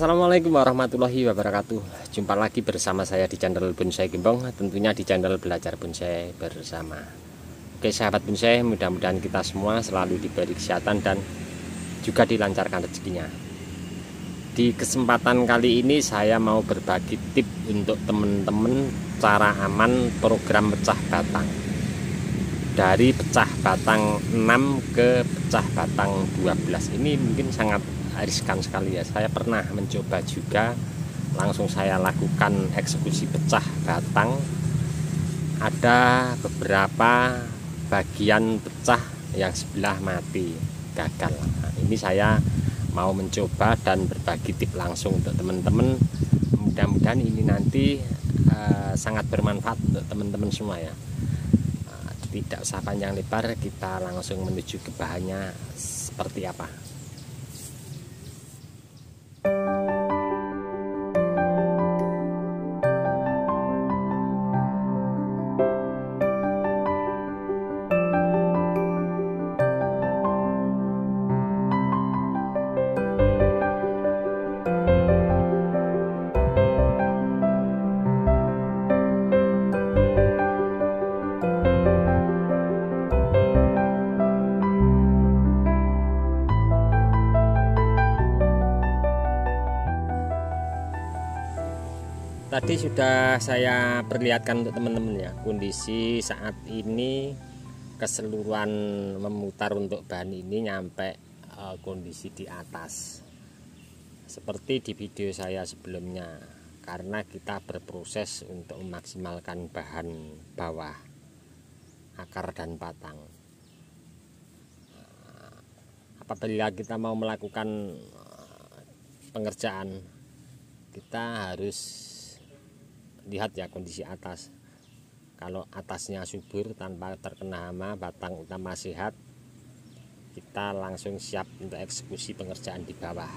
Assalamualaikum warahmatullahi wabarakatuh. Jumpa lagi bersama saya di channel Bonsai Gembong, tentunya di channel Belajar Bonsai Bersama. Oke sahabat bonsai, mudah-mudahan kita semua selalu diberi kesehatan dan juga dilancarkan rezekinya. Di kesempatan kali ini saya mau berbagi tip untuk teman-teman cara aman program pecah batang. Dari pecah batang 6 ke pecah batang 12 ini mungkin sangat riskan sekali ya. Saya pernah mencoba juga, langsung saya lakukan eksekusi pecah batang. Ada beberapa bagian pecah yang sebelah mati, gagal. Nah, ini saya mau mencoba dan berbagi tip langsung untuk teman-teman. Mudah-mudahan ini nanti sangat bermanfaat untuk teman-teman semua ya. Tidak usah panjang lebar, kita langsung menuju ke bahannya seperti apa. Tadi sudah saya perlihatkan untuk teman-teman ya, kondisi saat ini keseluruhan memutar untuk bahan ini nyampe kondisi di atas seperti di video saya sebelumnya, karena kita berproses untuk memaksimalkan bahan bawah, akar dan batang. Apabila kita mau melakukan pengerjaan, kita harus lihat ya kondisi atas. Kalau atasnya subur tanpa terkena hama, batang utama sehat, kita langsung siap untuk eksekusi pengerjaan di bawah,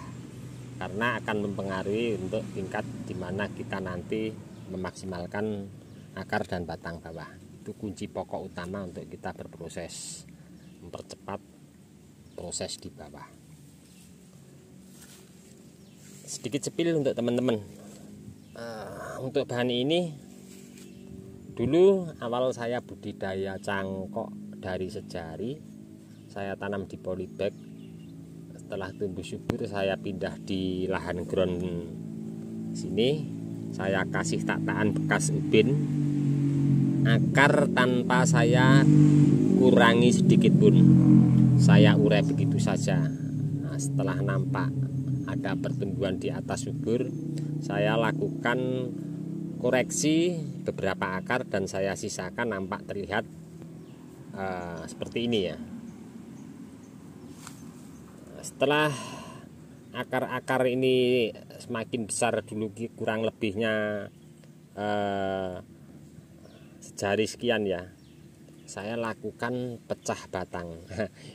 karena akan mempengaruhi untuk tingkat dimana kita nanti memaksimalkan akar dan batang bawah. Itu kunci pokok utama untuk kita berproses, mempercepat proses di bawah. Sedikit sepil untuk teman-teman. Untuk bahan ini, dulu awal saya budidaya cangkok dari sejari, saya tanam di polybag. Setelah tumbuh subur, saya pindah di lahan ground sini. Saya kasih tataan bekas ubin, akar tanpa saya kurangi sedikit pun, saya urai begitu saja. Nah, setelah nampak ada pertumbuhan di atas subur, saya lakukan koreksi beberapa akar dan saya sisakan, nampak terlihat seperti ini ya. Setelah akar-akar ini semakin besar, dulu kurang lebihnya sejari sekian ya, saya lakukan pecah batang.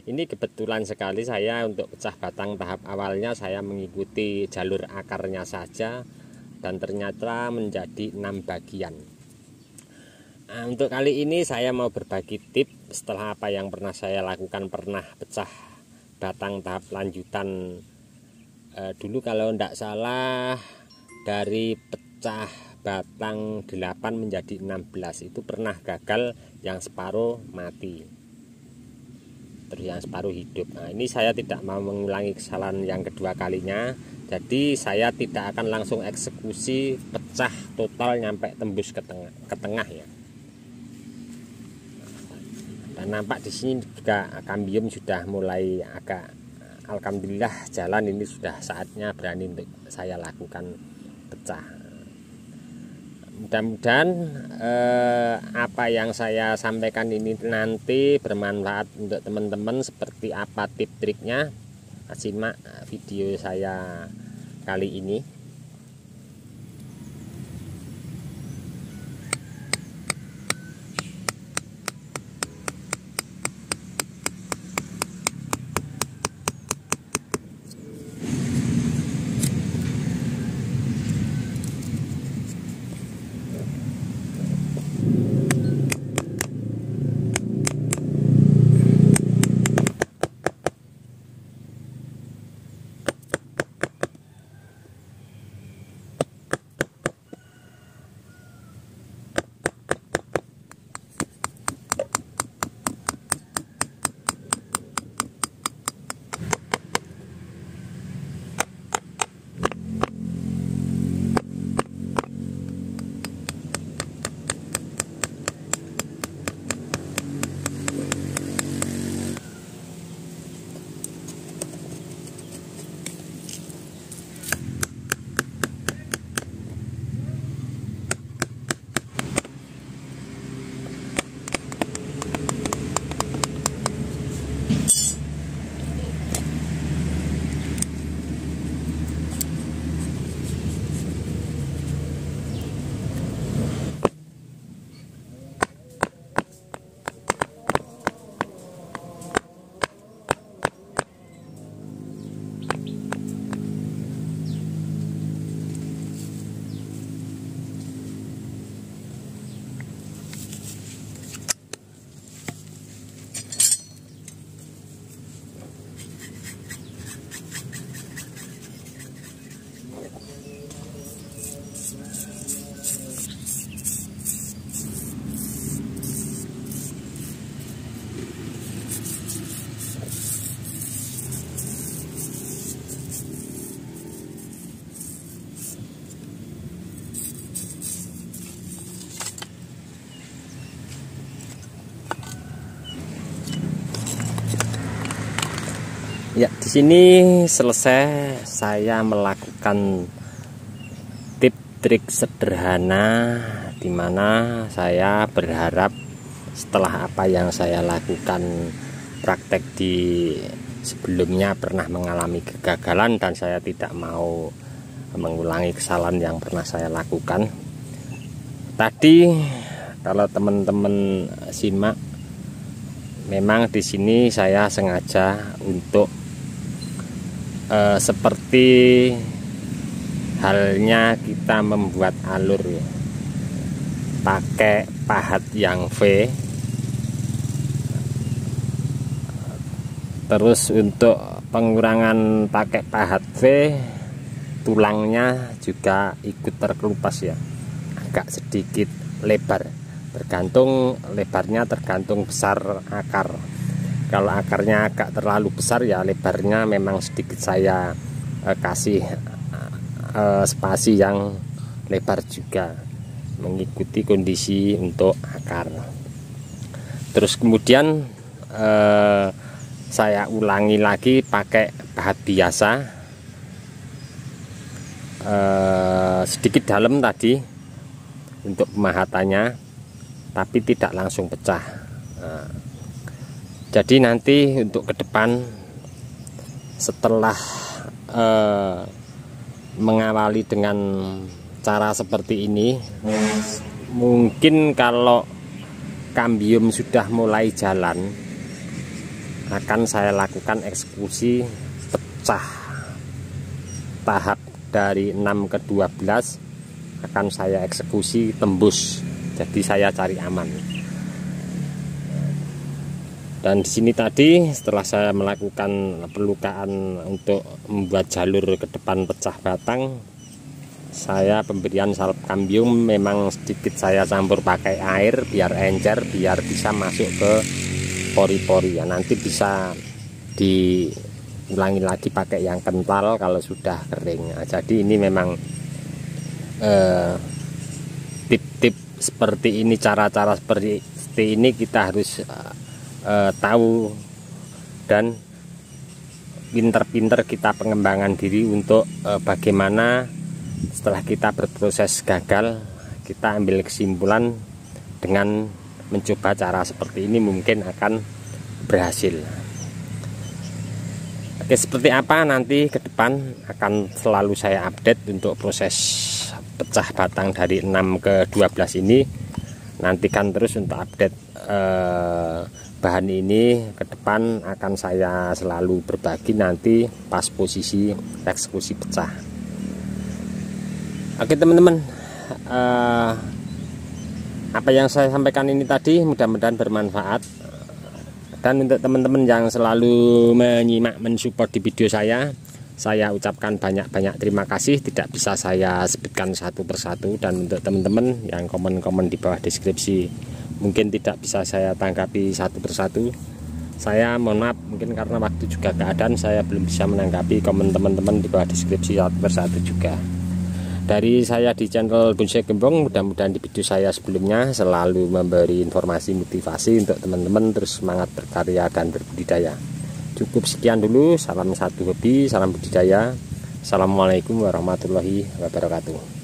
Ini kebetulan sekali saya untuk pecah batang tahap awalnya saya mengikuti jalur akarnya saja, dan ternyata menjadi 6 bagian. Nah, untuk kali ini saya mau berbagi tip setelah apa yang pernah saya lakukan. Pernah pecah batang tahap lanjutan dulu kalau tidak salah, dari pecah batang 8 menjadi 16 itu pernah gagal, yang separuh mati, terus yang separuh hidup. Nah, ini saya tidak mau mengulangi kesalahan yang kedua kalinya. Jadi saya tidak akan langsung eksekusi pecah total nyampe tembus ke tengah ya. Dan nampak di sini juga kambium sudah mulai agak, alhamdulillah jalan. Ini sudah saatnya berani untuk saya lakukan pecah. Mudah-mudahan apa yang saya sampaikan ini nanti bermanfaat untuk teman-teman. Seperti apa tip triknya, simak video saya kali ini. Ya, di sini selesai saya melakukan tip-trik sederhana, dimana saya berharap setelah apa yang saya lakukan praktek di sebelumnya pernah mengalami kegagalan, dan saya tidak mau mengulangi kesalahan yang pernah saya lakukan. Tadi kalau teman-teman simak, memang di sini saya sengaja untuk seperti halnya kita membuat alur ya, pakai pahat yang V. Terus untuk pengurangan pakai pahat V, tulangnya juga ikut terkelupas ya, agak sedikit lebar, tergantung lebarnya, tergantung besar akar. Kalau akarnya agak terlalu besar ya lebarnya memang sedikit saya kasih spasi yang lebar juga, mengikuti kondisi untuk akar. Terus kemudian saya ulangi lagi pakai pahat biasa, sedikit dalam tadi untuk pemahatannya, tapi tidak langsung pecah. Jadi nanti untuk ke depan setelah mengawali dengan cara seperti ini, mungkin kalau kambium sudah mulai jalan, akan saya lakukan eksekusi pecah tahap dari 6 ke 12, akan saya eksekusi tembus. Jadi saya cari aman. Dan di sini tadi setelah saya melakukan pelukaan untuk membuat jalur ke depan pecah batang, saya pemberian salep kambium memang sedikit saya campur pakai air biar encer, biar bisa masuk ke pori-pori ya. Nanti bisa diulangi lagi pakai yang kental kalau sudah kering. Nah, jadi ini memang tip-tip seperti ini, cara-cara seperti ini kita harus tahu, dan pinter-pinter kita pengembangan diri untuk bagaimana setelah kita berproses gagal, kita ambil kesimpulan dengan mencoba cara seperti ini mungkin akan berhasil. Oke, seperti apa nanti ke depan akan selalu saya update untuk proses pecah batang dari 6 ke 12 ini. Nantikan terus untuk update bahan ini ke depan, akan saya selalu berbagi nanti pas posisi eksekusi pecah. Oke teman-teman, apa yang saya sampaikan ini tadi mudah-mudahan bermanfaat, dan untuk teman-teman yang selalu menyimak, mensupport di video saya ucapkan banyak-banyak terima kasih. Tidak bisa saya sebutkan satu persatu, dan untuk teman-teman yang komen-komen di bawah deskripsi mungkin tidak bisa saya tanggapi satu persatu, saya mohon maaf, mungkin karena waktu juga keadaan saya belum bisa menanggapi komen teman-teman di bawah deskripsi satu persatu juga. Dari saya di channel Bonsai Gembong, mudah-mudahan di video saya sebelumnya selalu memberi informasi motivasi untuk teman-teman terus semangat berkarya dan berbudidaya. Cukup sekian dulu, salam satu hobi, salam budidaya. Assalamualaikum warahmatullahi wabarakatuh.